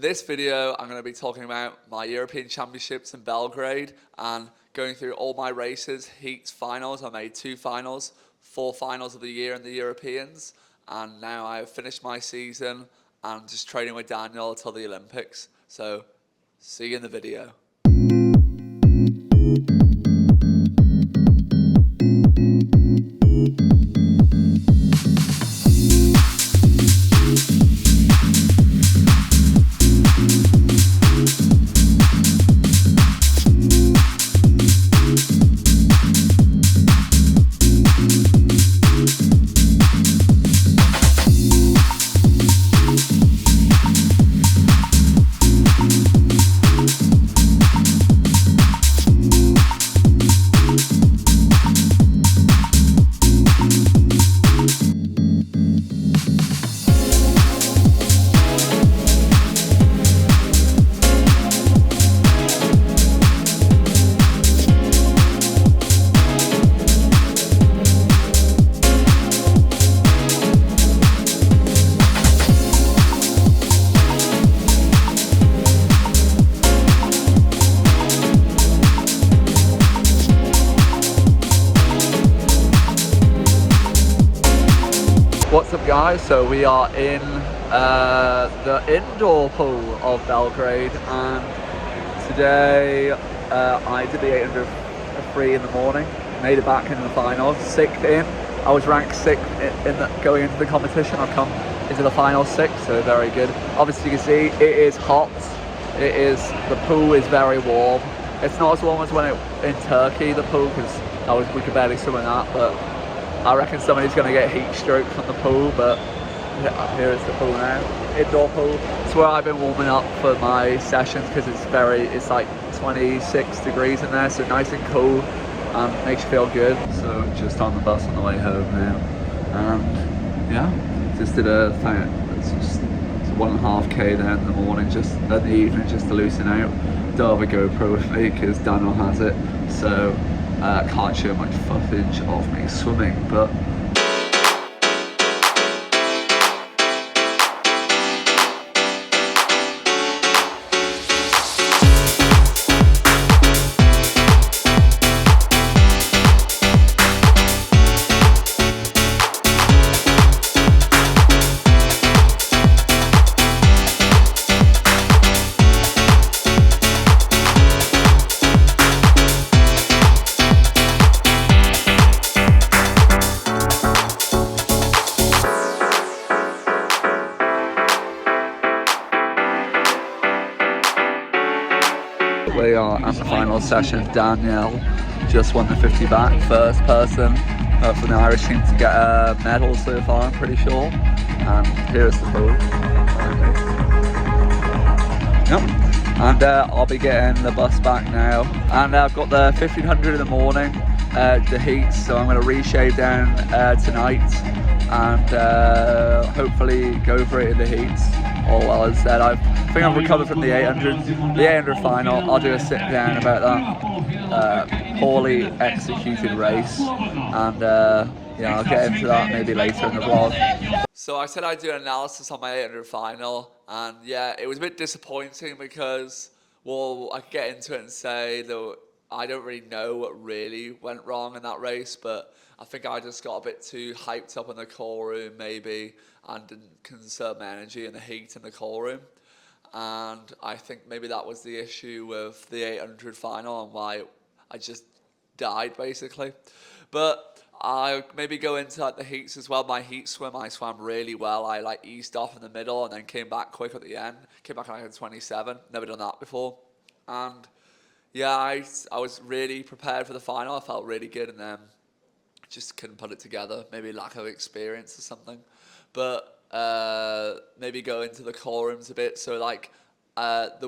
In this video, I'm going to be talking about my European Championships in Belgrade and going through all my races, heats, finals. I made 2 finals, 4 finals of the year in the Europeans, and now I have finished my season and just training with Daniel till the Olympics. So, see you in the video. What's up guys, so we are in the indoor pool of Belgrade, and today I did the 800 free in the morning, made it back into the final, 6th in. I was ranked 6th in going into the competition. I've come into the final 6th, so very good. Obviously you can see it is hot, the pool is very warm. It's not as warm as when in Turkey, the pool, because we could barely swim in that, but I reckon somebody's going to get heat stroke from the pool. But here is the pool now, indoor pool. It's where I've been warming up for my sessions because it's like 26 degrees in there, so nice and cool and makes you feel good. So just on the bus on the way home now, and yeah, just did it's 1.5k there in the morning, just in the evening, just to loosen out. Don't have a GoPro with me because Daniel has it, so can't show much footage of me swimming, but we are at the final session. Danielle just won the 50 back, first person from the Irish team to get a medal so far, I'm pretty sure. And here's the pool. Yep. And I'll be getting the bus back now. And I've got the 1500 in the morning, the heats, so I'm going to reshave down tonight and hopefully go for it in the heats. All well as said, I think I've recovered from the 800 final. I'll do a sit down about that poorly executed race, and yeah, I'll get into that maybe later in the vlog. So I said I'd do an analysis on my 800 final, and yeah, it was a bit disappointing because, well, I could get into it and say that I don't really know what really went wrong in that race, but I think I just got a bit too hyped up in the call room maybe and didn't conserve my energy in the heat in the call room. And I think maybe that was the issue with the 800 final and why I just died basically. But I maybe go into like the heats as well. My heat swim, I swam really well. I like eased off in the middle and then came back quick at the end. Came back on like 27, never done that before. And yeah, I was really prepared for the final. I felt really good, and then just couldn't put it together. Maybe lack of experience or something. But maybe go into the call rooms a bit. So like at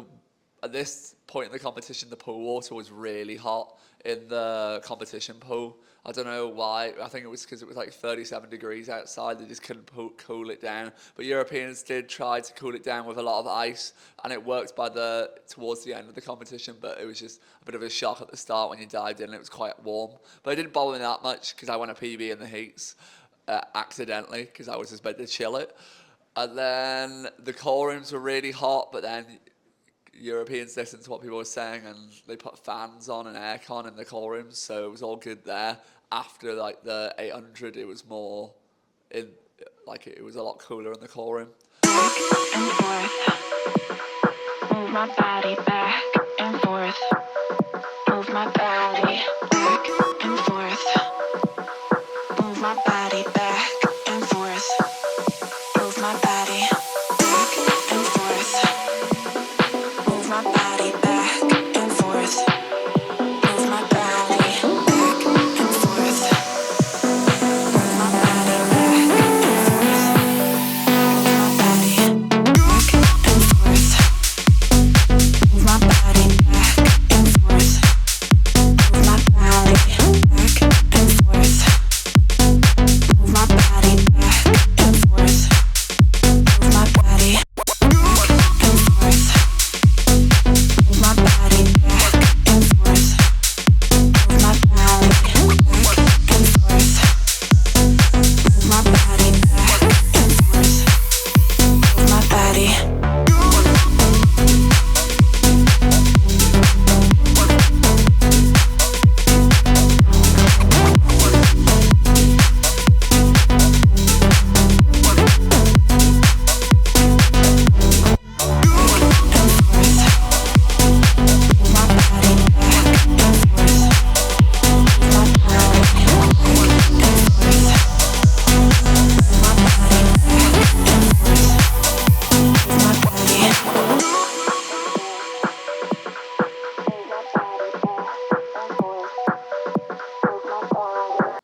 this point in the competition, the pool water was really hot in the competition pool. I don't know why. I think it was because it was like 37 degrees outside. They just couldn't cool it down. But Europeans did try to cool it down with a lot of ice, and it worked towards the end of the competition. But it was just a bit of a shock at the start when you dived in. It was quite warm, but it didn't bother me that much because I won a PB in the heats accidentally because I was just about to chill it. And then the call rooms were really hot, but then Europeans listened to what people were saying and they put fans on and aircon in the call rooms, so it was all good there. After like the 800, it was more in like it was a lot cooler in the call room. Back and forth, move my body back and forth, move my body back and forth, move my body back and forth, move my body back and forth, move my body back and forth, move my body back and forth, move my body back and forth, move my body back and forth, move my body back and forth, move my body back and forth, move my body back and forth, move my body back and forth, move my body back and forth, move my body back and forth, move my body back and forth, move my body.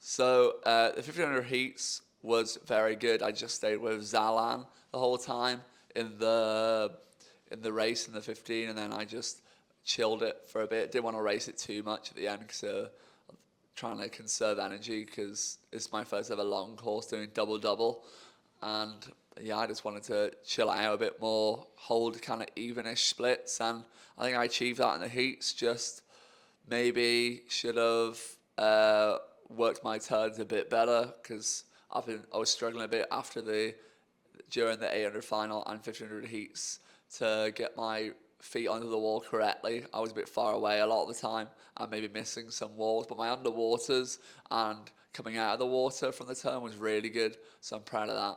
So the 1500 heats was very good. I just stayed with Zalan the whole time in the race in the 15, and then I just chilled it for a bit. Didn't want to race it too much at the end because trying to conserve energy because it's my first ever long course doing double, and yeah, I just wanted to chill out a bit more, hold kind of evenish splits, and I think I achieved that in the heats. Just maybe should have worked my turns a bit better because I was struggling a bit during the 800 final and 1500 heats to get my feet under the wall correctly. I was a bit far away a lot of the time and maybe missing some walls, but my underwaters and coming out of the water from the turn was really good, so I'm proud of that.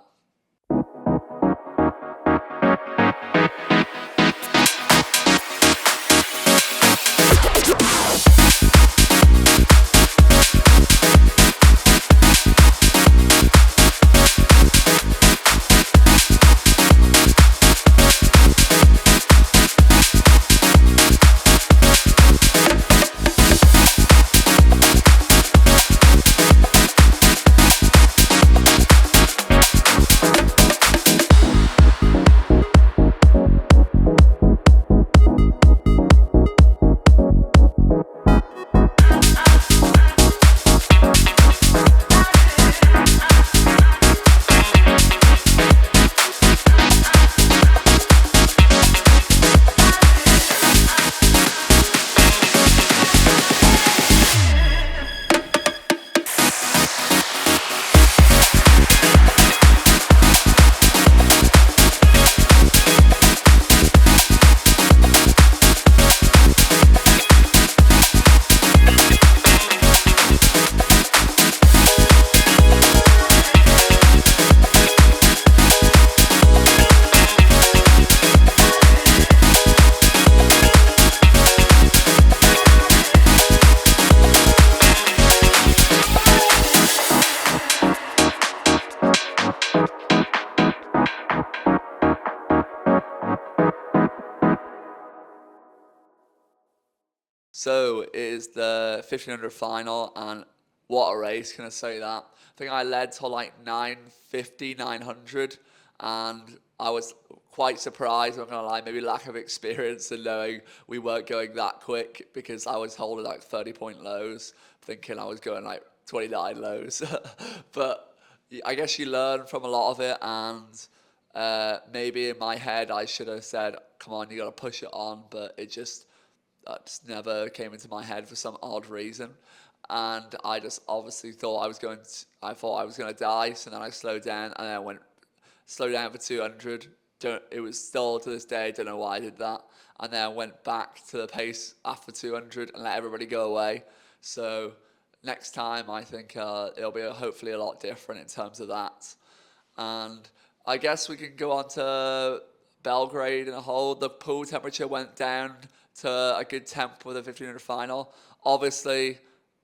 So it is the 1500 final, and what a race, can I say that? I think I led till like 950, 900, and I was quite surprised, I'm not gonna lie, maybe lack of experience and knowing we weren't going that quick because I was holding like 30-point lows, thinking I was going like 29 lows. But I guess you learn from a lot of it, and maybe in my head I should have said, come on, you gotta push it on, but that just never came into my head for some odd reason. And I just obviously thought I was going to die. So then I slowed down and then I went slowed down for 200. It was still to this day, I don't know why I did that. And then I went back to the pace after 200 and let everybody go away. So next time, I think it'll be hopefully a lot different in terms of that. And I guess we can go on to Belgrade in a whole. The pool temperature went down to a good temp with the 1500 final. Obviously,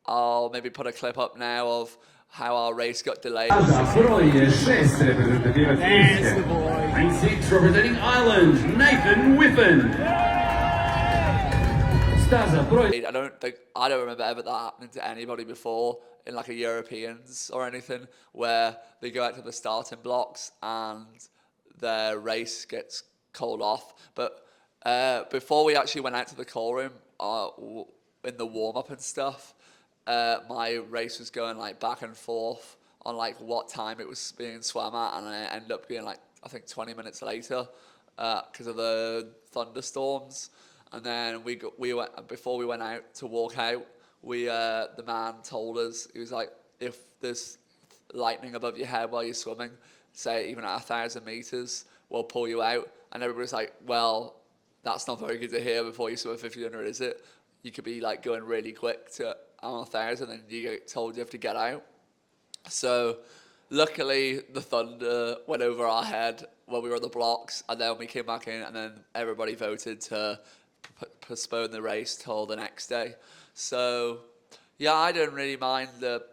I'll maybe put a clip up now of how our race got delayed. And 6 representing Ireland, Nathan Wiffen. I don't remember ever that happening to anybody before in like a Europeans or anything, where they go out to the starting blocks and their race gets called off. But before we actually went out to the call room, in the warm up and stuff, my race was going like back and forth on like what time it was being swam at, and I ended up being like, I think 20 minutes later because of the thunderstorms. And then we went, before we went out to walk out, the man told us, he was like, if there's lightning above your head while you're swimming, say even at 1,000 meters, we'll pull you out. And everybody's like, well, that's not very good to hear before you swim 1,500, is it? You could be like going really quick to 1,000 and you get told you have to get out. So luckily the thunder went over our head when we were on the blocks, and then we came back in, and then everybody voted to postpone the race till the next day. So yeah, I didn't really mind the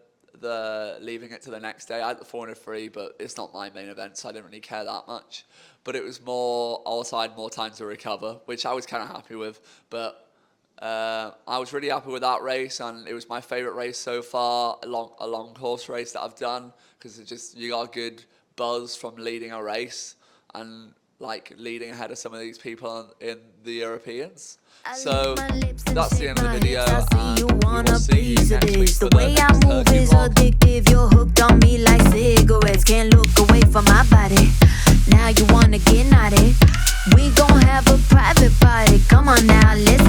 leaving it to the next day. I had the 400 free, but it's not my main event, so I didn't really care that much. But it was more, also I had more time to recover, which I was kind of happy with. But I was really happy with that race, and it was my favourite race so far, a long course race that I've done, because it just, you got a good buzz from leading a race and like leading ahead of some of these people in the Europeans. So that's the end of the video, and we will see you next week for the next Turkey vlog. Addictive, you're hooked on me like cigarettes. Can't look away from my body. Now you wanna get naughty. We gon' have a private party. Come on now, let's